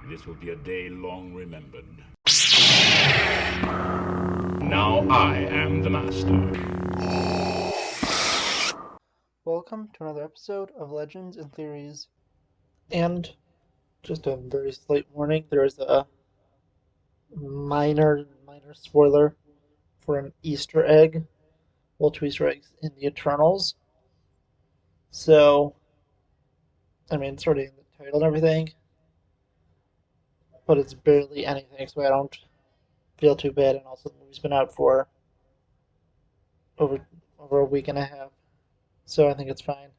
This will be a day long remembered. Now I am the master. Welcome to another episode of Legends and Theories. And just a very slight warning, there is a minor spoiler for an Easter egg. Well, two Easter eggs in the Eternals. So, it's already in the title and everything, but it's barely anything, so I don't feel too bad. And also, the movie's been out for over a week and a half, so I think it's fine.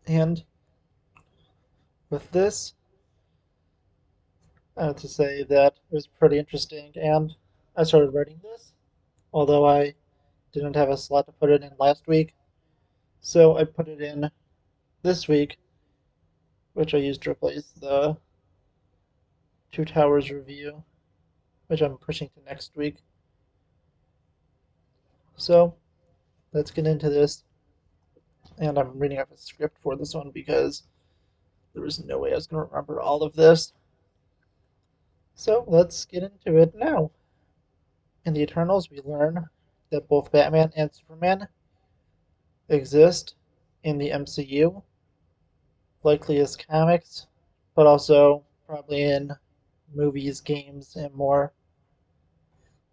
And with this, I have to say that it was pretty interesting, and I started writing this, although I didn't have a slot to put it in last week, so I put it in this week, which I used to replace the Two Towers review, which I'm pushing to next week. So let's get into this, and I'm reading off a script for this one because there was no way I was going to remember all of this. So let's get into it now. In the Eternals, we learn that both Batman and Superman exist in the MCU, likely as comics, but also probably in movies, games, and more.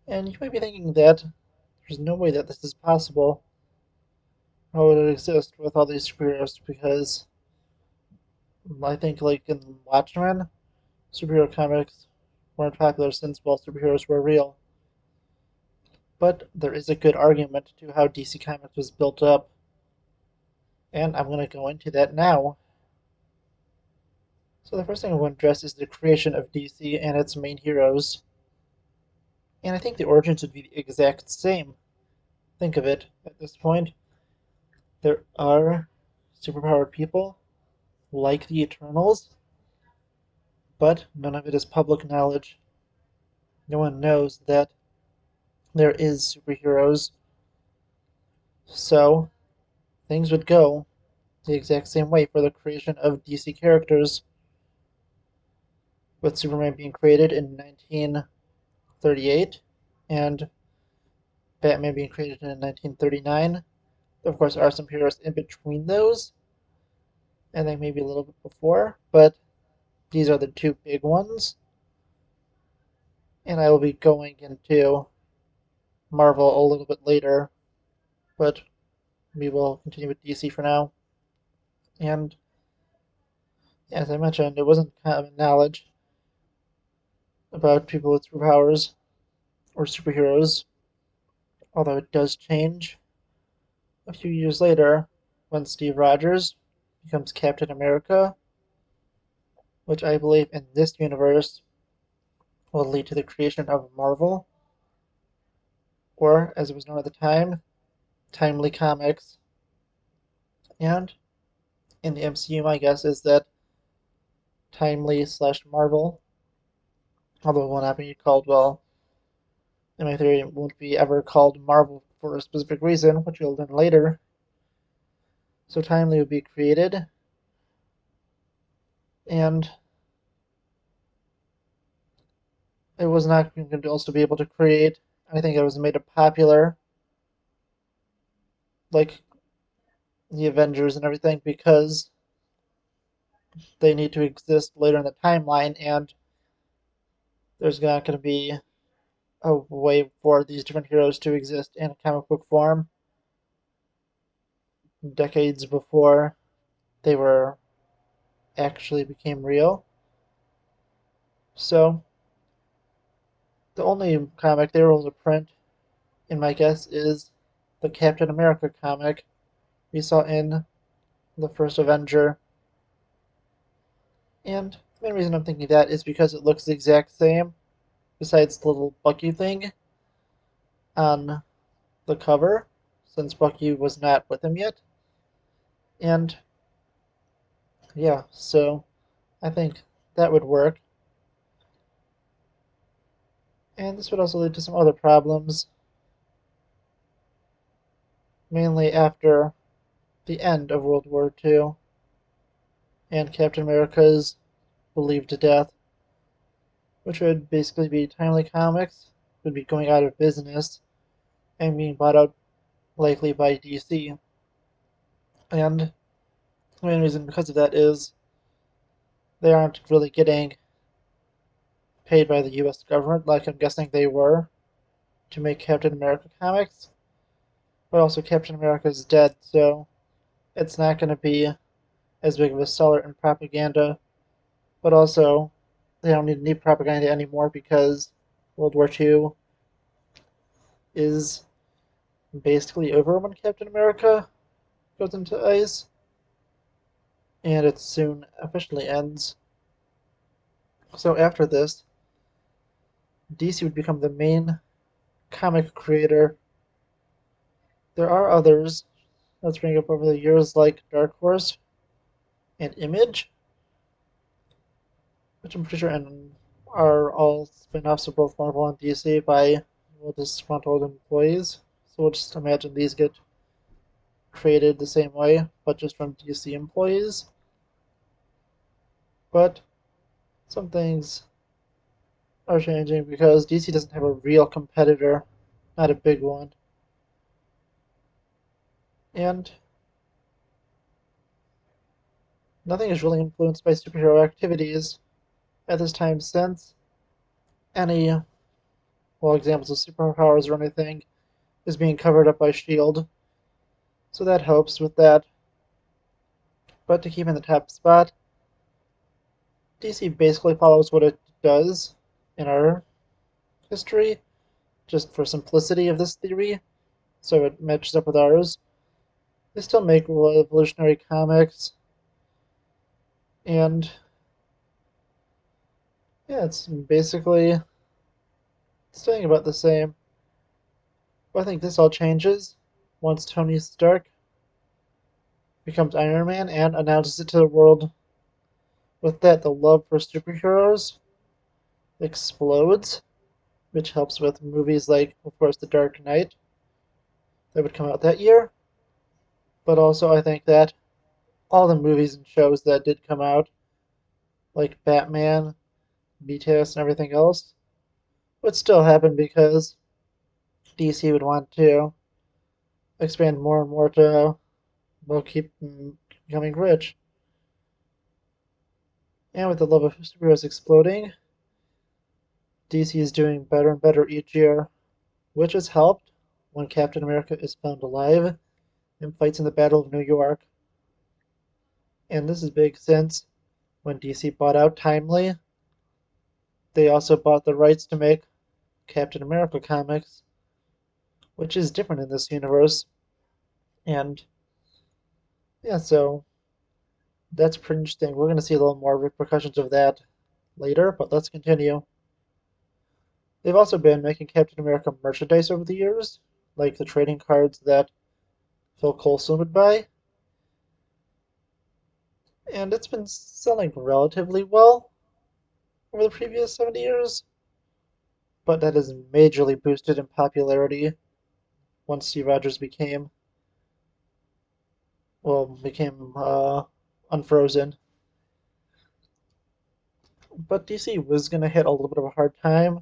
And you might be thinking that there's no way that this is possible. How would it exist with all these superheroes? Because I think, like in Watchmen, superhero comics weren't popular since, well, superheroes were real. But there is a good argument to how DC Comics was built up, and I'm going to go into that now. So the first thing I want to address is the creation of DC and its main heroes. And I think the origins would be the exact same. Think of it at this point. There are superpowered people like the Eternals, but none of it is public knowledge. No one knows that there is superheroes. So things would go the exact same way for the creation of DC characters, with Superman being created in 1938 and Batman being created in 1939. Of course, there are some heroes in between those, and then maybe a little bit before, but these are the two big ones. And I will be going into Marvel a little bit later, but we will continue with DC for now. And as I mentioned, it wasn't common knowledge about people with superpowers or superheroes, although it does change a few years later when Steve Rogers becomes Captain America, which I believe in this universe will lead to the creation of Marvel, or as it was known at the time, Timely Comics. And in the MCU, my guess is that Timely slash Marvel, although it will not be called, well, in my theory, it won't be ever called Marvel for a specific reason, which you'll learn later. So Timely would be created, and it was not going to also be able to create anything that was made it popular, like the Avengers and everything, because they need to exist later in the timeline, and there's not going to be a way for these different heroes to exist in comic book form decades before they were actually became real. So the only comic they were able to print, in my guess, is the Captain America comic we saw in the first Avenger. And the main reason I'm thinking that is because it looks the exact same, besides the little Bucky thing on the cover, since Bucky was not with him yet. And yeah, so I think that would work. And this would also lead to some other problems, mainly after the end of World War II and Captain America's believed death. which would basically be Timely Comics, would be going out of business and being bought out likely by DC. And the main reason because of that is they aren't really getting paid by the US government like I'm guessing they were to make Captain America comics. But also Captain America is dead, so it's not going to be as big of a seller in propaganda. But also, they don't need propaganda anymore because World War II is basically over when Captain America goes into ice, and it soon officially ends. So after this, DC would become the main comic creator. There are others that spring up over the years like Dark Horse and Image, which I'm pretty sure are all spin-offs of both Marvel and DC by disgruntled employees. So we'll just imagine these get created the same way, but just from DC employees. But some things are changing because DC doesn't have a real competitor, not a big one. And nothing is really influenced by superhero activities at this time since any, well, examples of superpowers or anything is being covered up by S.H.I.E.L.D. So that helps with that. But to keep in the top spot, DC basically follows what it does in our history, just for simplicity of this theory, so it matches up with ours. They still make revolutionary comics, and yeah, it's basically staying about the same. But I think this all changes once Tony Stark becomes Iron Man and announces it to the world. With that, the love for superheroes explodes, which helps with movies like, of course, The Dark Knight that would come out that year. But also, I think that all the movies and shows that did come out, like Batman, BTS, and everything else, would still happen because DC would want to expand more and more to, well, keep becoming rich. And with the love of superheroes exploding, DC is doing better and better each year, which has helped when Captain America is found alive and fights in the Battle of New York. And this is big since when DC bought out Timely, they also bought the rights to make Captain America comics, which is different in this universe. And yeah, so that's pretty interesting. We're going to see a little more repercussions of that later, but let's continue. They've also been making Captain America merchandise over the years, like the trading cards that Phil Coulson would buy. And it's been selling relatively well over the previous 70 years, but that has majorly boosted in popularity once Steve Rogers became unfrozen. But DC was going to hit a little bit of a hard time,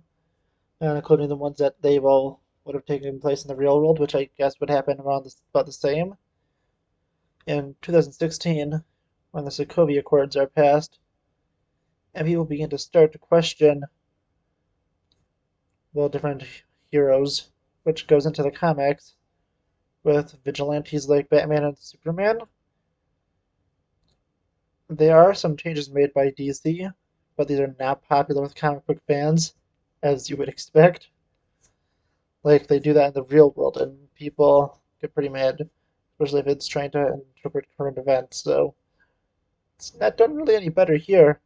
including the ones that they will would have taken place in the real world, which I guess would happen around about the same. In 2016, when the Sokovia Accords are passed, and people begin to start to question, well, different heroes, which goes into the comics with vigilantes like Batman and Superman. There are some changes made by DC, but these are not popular with comic book fans, as you would expect. Like, they do that in the real world, and people get pretty mad, especially if it's trying to interpret current events. So, it's not done really any better here.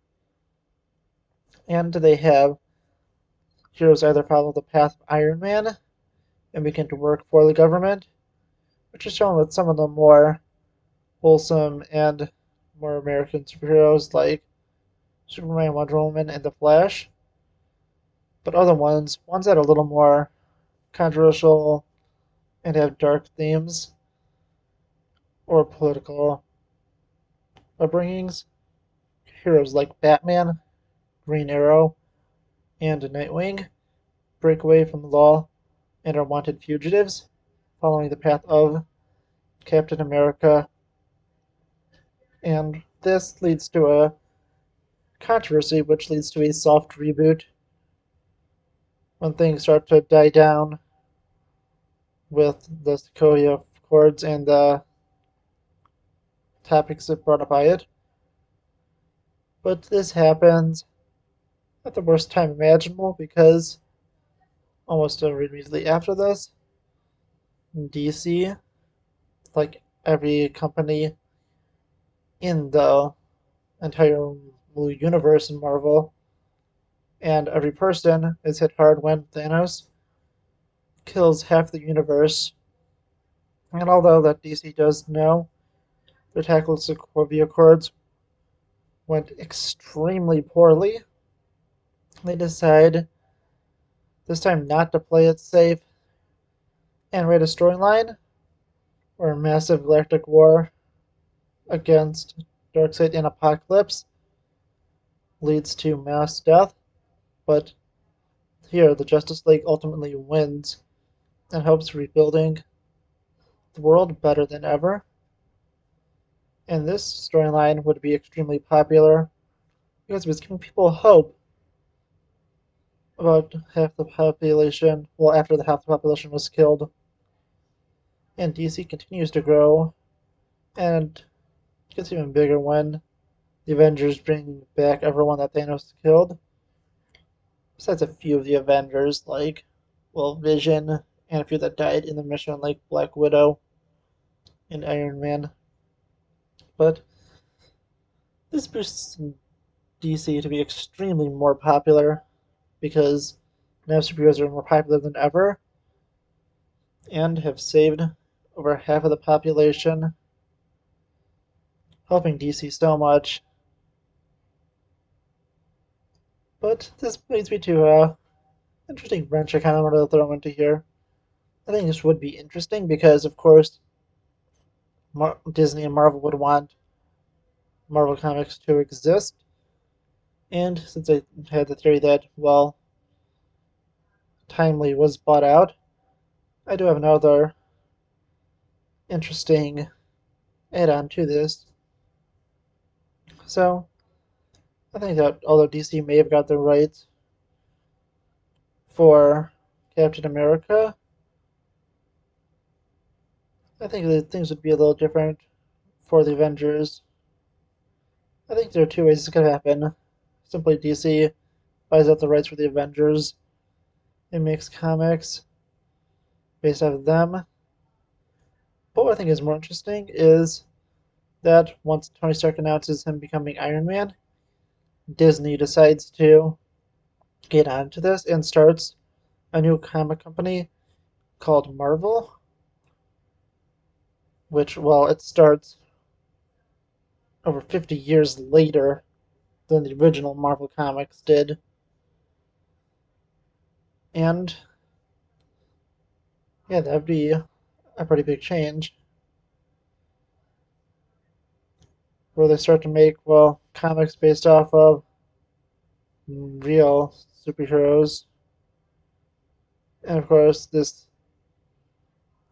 And they have heroes either follow the path of Iron Man and begin to work for the government, which is shown with some of the more wholesome and more American superheroes like Superman, Wonder Woman, and The Flash. But other ones that are a little more controversial and have dark themes or political upbringings, heroes like Batman, Green Arrow, and Nightwing break away from the law and are wanted fugitives, following the path of Captain America. And this leads to a controversy, which leads to a soft reboot when things start to die down with the Sokovia Accords and the topics that brought up by it. But this happens at the worst time imaginable because almost immediately after this, DC, like every company in the entire universe in Marvel, and every person is hit hard when Thanos kills half the universe. And although that DC does know the tackle Sokovia Accords went extremely poorly, they decide this time not to play it safe and write a storyline where a massive galactic war against Darkseid and Apocalypse leads to mass death. But here, the Justice League ultimately wins and helps rebuilding the world better than ever. And this storyline would be extremely popular because it was giving people hope about half the population, well, after the half the population was killed. And DC continues to grow and gets even bigger when the Avengers bring back everyone that Thanos killed. Besides a few of the Avengers, like, well, Vision, and a few that died in the mission, like Black Widow and Iron Man. But this boosts DC to be extremely more popular because now superheroes are more popular than ever and have saved over half of the population, helping DC so much. But this brings me to a interesting wrench I kind of wanted to throw into here. I think this would be interesting because, of course, Disney and Marvel would want Marvel Comics to exist. And since I had the theory that, well, Timely was bought out, I do have another interesting add-on to this. So, I think that although DC may have got the rights for Captain America, I think that things would be a little different for the Avengers. I think there are two ways this could happen. Simply DC buys out the rights for the Avengers and makes comics based off of them. But what I think is more interesting is that once Tony Stark announces him becoming Iron Man, Disney decides to get onto this and starts a new comic company called Marvel, which, well, it starts over 50 years later than the original Marvel Comics did. And yeah, that'd be a pretty big change. Where they start to make, well, comics based off of real superheroes. And of course, this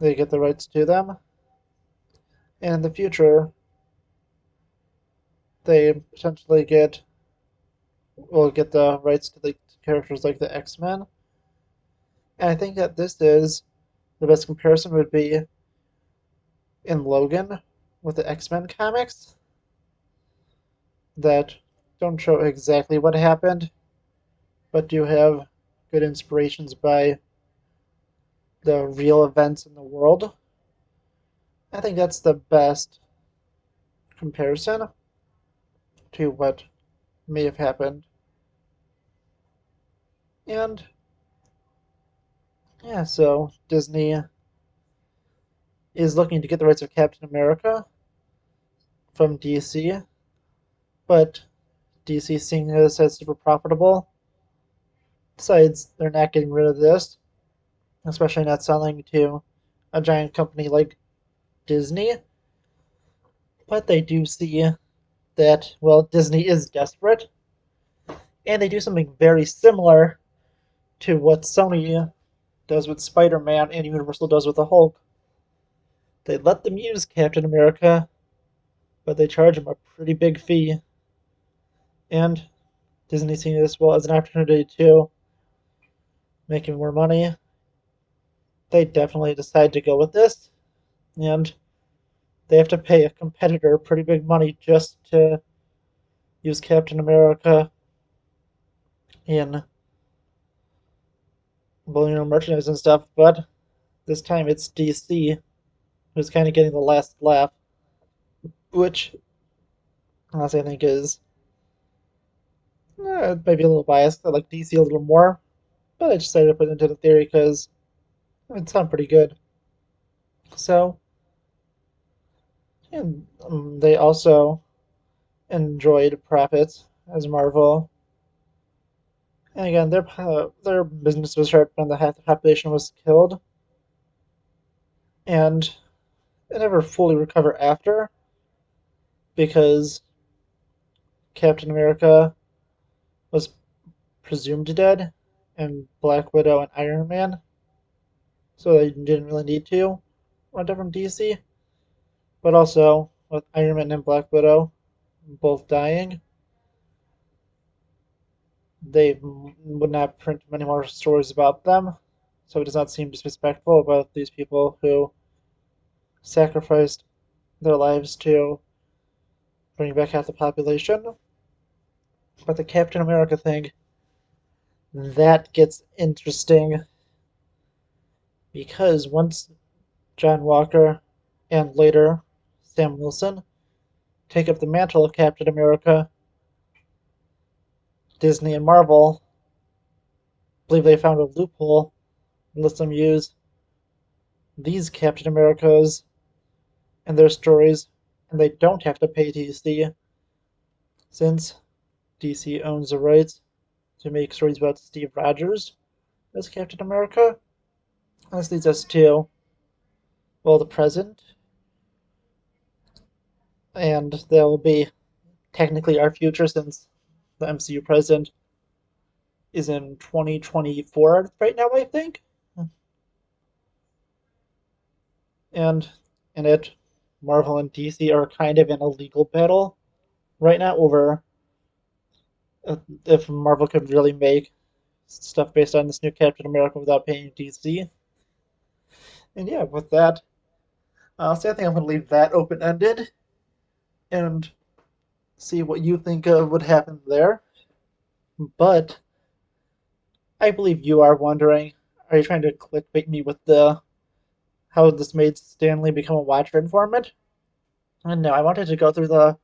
they get the rights to them. And in the future, they potentially will get the rights to the characters like the X-Men. And I think that this is the best comparison would be in Logan with the X-Men comics that don't show exactly what happened, but do have good inspirations by the real events in the world. I think that's the best comparison to what may have happened. And yeah, so Disney is looking to get the rights of Captain America from DC, but DC, seeing this as super profitable, decides they're not getting rid of this, especially not selling to a giant company like Disney. But they do see that, well, Disney is desperate, And they do something very similar to what Sony does with Spider-Man and Universal does with the Hulk. They let them use Captain America, but they charge him a pretty big fee. And Disney seeing this well as an opportunity to make more money. They definitely decide to go with this, and they have to pay a competitor pretty big money just to use Captain America in merchandise and stuff. But this time it's DC who's kind of getting the last laugh, which honestly I think is maybe a little biased. I like DC a little more, but I decided to put it into the theory because it sounds pretty good. So, and they also enjoyed profits as Marvel. And again, their business was shut when half the population was killed, and it never fully recovered after because Captain America was presumed dead, and Black Widow and Iron Man, so they didn't really need to run from DC. But also with Iron Man and Black Widow both dying, they would not print many more stories about them, so it does not seem disrespectful about these people who sacrificed their lives to bring back half the population. But the Captain America thing, that gets interesting because once John Walker and later Sam Wilson take up the mantle of Captain America, Disney and Marvel believe they found a loophole and let them use these Captain Americas and their stories, and they don't have to pay DC since DC owns the rights to make stories about Steve Rogers as Captain America. This leads us to, well, the present, and that will be technically our future since the MCU present is in 2024 right now, I think. And in it, Marvel and DC are kind of in a legal battle right now over if Marvel could really make stuff based on this new Captain America without paying DC. And yeah, with that, so I think I'm going to leave that open ended and see what you think would happen there. But I believe you are wondering, are you trying to clickbait me with the how this made Stanley become a Watcher informant? And no, I wanted to go through the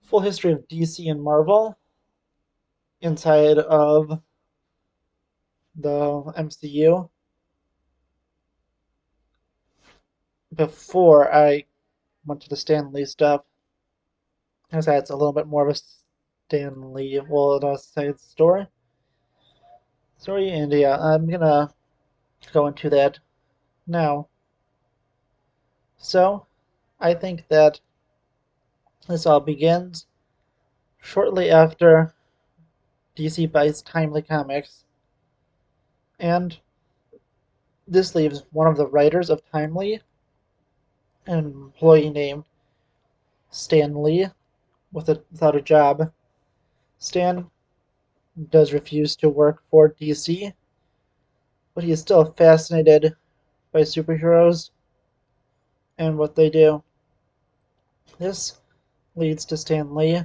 full history of DC and Marvel inside of the MCU before I went to the Stan Lee stuff. Because that's a little bit more of a Stan Lee, well, I'll say story, and yeah, I'm gonna go into that now. So, I think that this all begins shortly after DC buys Timely Comics, and this leaves one of the writers of Timely, an employee named Stan Lee, without a job. Stan does refuse to work for DC, but he is still fascinated by superheroes and what they do. This leads to Stan Lee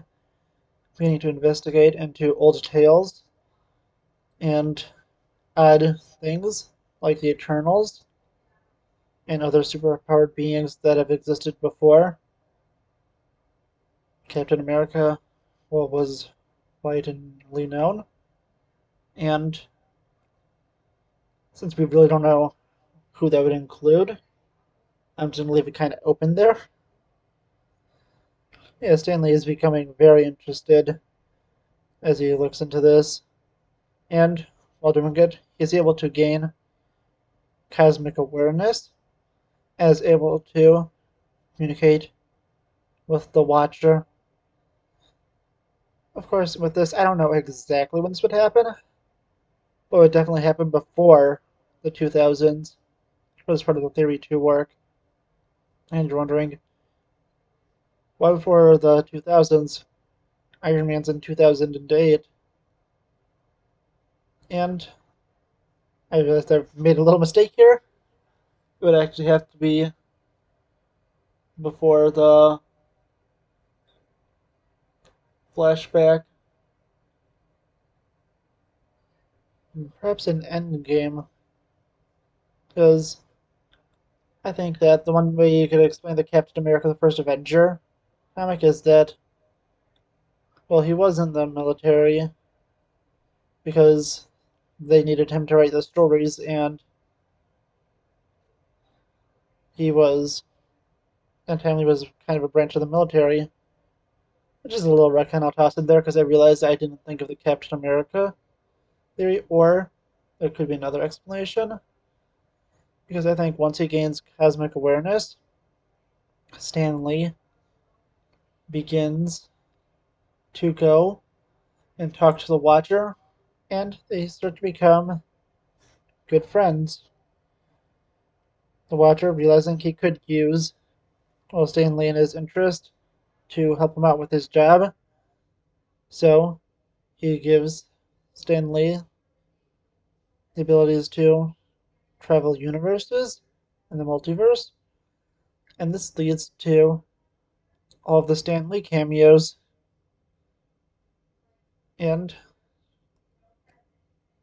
beginning to investigate into old tales and odd things like the Eternals and other superpowered beings that have existed before. Captain America, well, was widely known, and since we really don't know who that would include, I'm just going to leave it kind of open there. Yeah, Stanley is becoming very interested as he looks into this, and while doing it, he's able to gain cosmic awareness, as able to communicate with the Watcher Of course, with this, I don't know exactly when this would happen, but it would definitely happen before the 2000s. It was part of the Theory 2 work. And you're wondering, why before the 2000s? Iron Man's in 2008. And I realized I've made a little mistake here. It would actually have to be before the flashback. Perhaps an Endgame. Because I think that the one way you could explain the Captain America the First Avenger comic is that, well, he was in the military because they needed him to write the stories, and he was, and family was kind of a branch of the military, which is a little retcon I'll toss in there because I realized I didn't think of the Captain America theory, or there could be another explanation, because I think once he gains cosmic awareness, Stan Lee begins to go and talk to the Watcher, and they start to become good friends. The Watcher, realizing he could use, well, Stan Lee in his interest to help him out with his job, so he gives Stan Lee the abilities to travel universes in the multiverse, and this leads to all of the Stan Lee cameos. And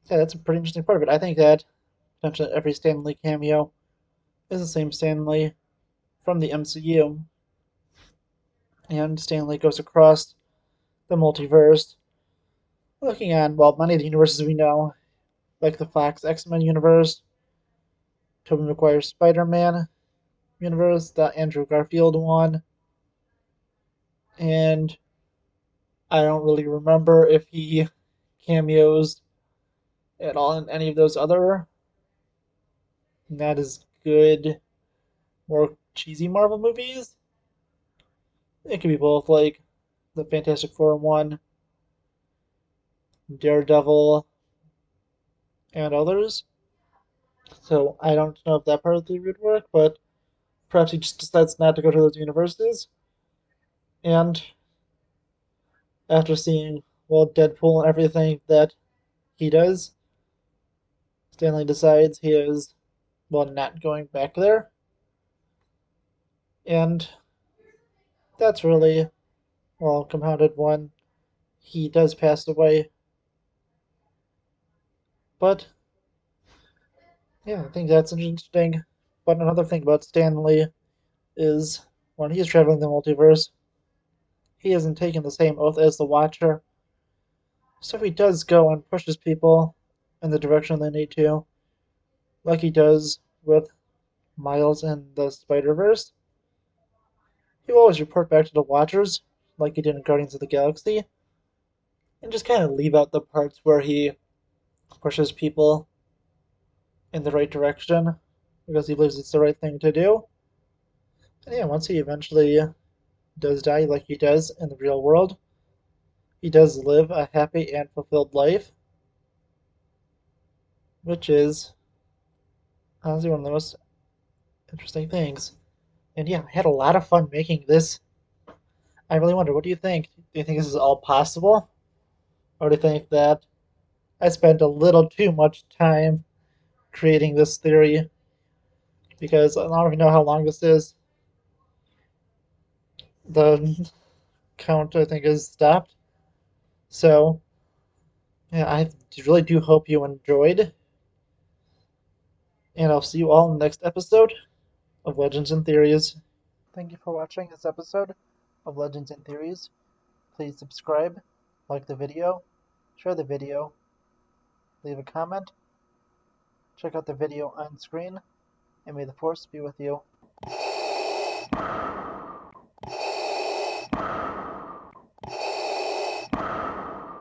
yeah, that's a pretty interesting part of it. I think that potentially every Stan Lee cameo is the same Stan Lee from the MCU, and Stan Lee goes across the multiverse, looking at, well, many of the universes we know, like the Fox X-Men universe, Tobey Maguire's Spider-Man universe, the Andrew Garfield one, and I don't really remember if he cameos at all in any of those other not as good, more cheesy Marvel movies. It could be both, like the Fantastic Four one, Daredevil, and others. So I don't know if that part of the would work, but perhaps he just decides not to go to those universes. And after seeing, well, Deadpool and everything that he does, Stanley decides he is, well, not going back there. And that's really, well, compounded when he does pass away. But yeah, I think that's interesting. But another thing about Stanley is when he's traveling the multiverse, he isn't taking the same oath as the Watcher. So he does go and pushes people in the direction they need to, like he does with Miles in the Spider-Verse. He will always report back to the Watchers, like he did in Guardians of the Galaxy, and just kind of leave out the parts where he pushes people in the right direction because he believes it's the right thing to do. And yeah, once he eventually does die like he does in the real world, he does live a happy and fulfilled life, which is honestly one of the most interesting things. And yeah, I had a lot of fun making this. I really wonder, what do you think? Do you think this is all possible? Or do you think that I spent a little too much time creating this theory? Because I don't even know how long this is. The count, I think, is stopped. So, yeah, I really do hope you enjoyed. And I'll see you all in the next episode of Legends and Theories. Thank you for watching this episode of Legends and Theories. Please subscribe, like the video, share the video, leave a comment, check out the video on screen, and may the Force be with you.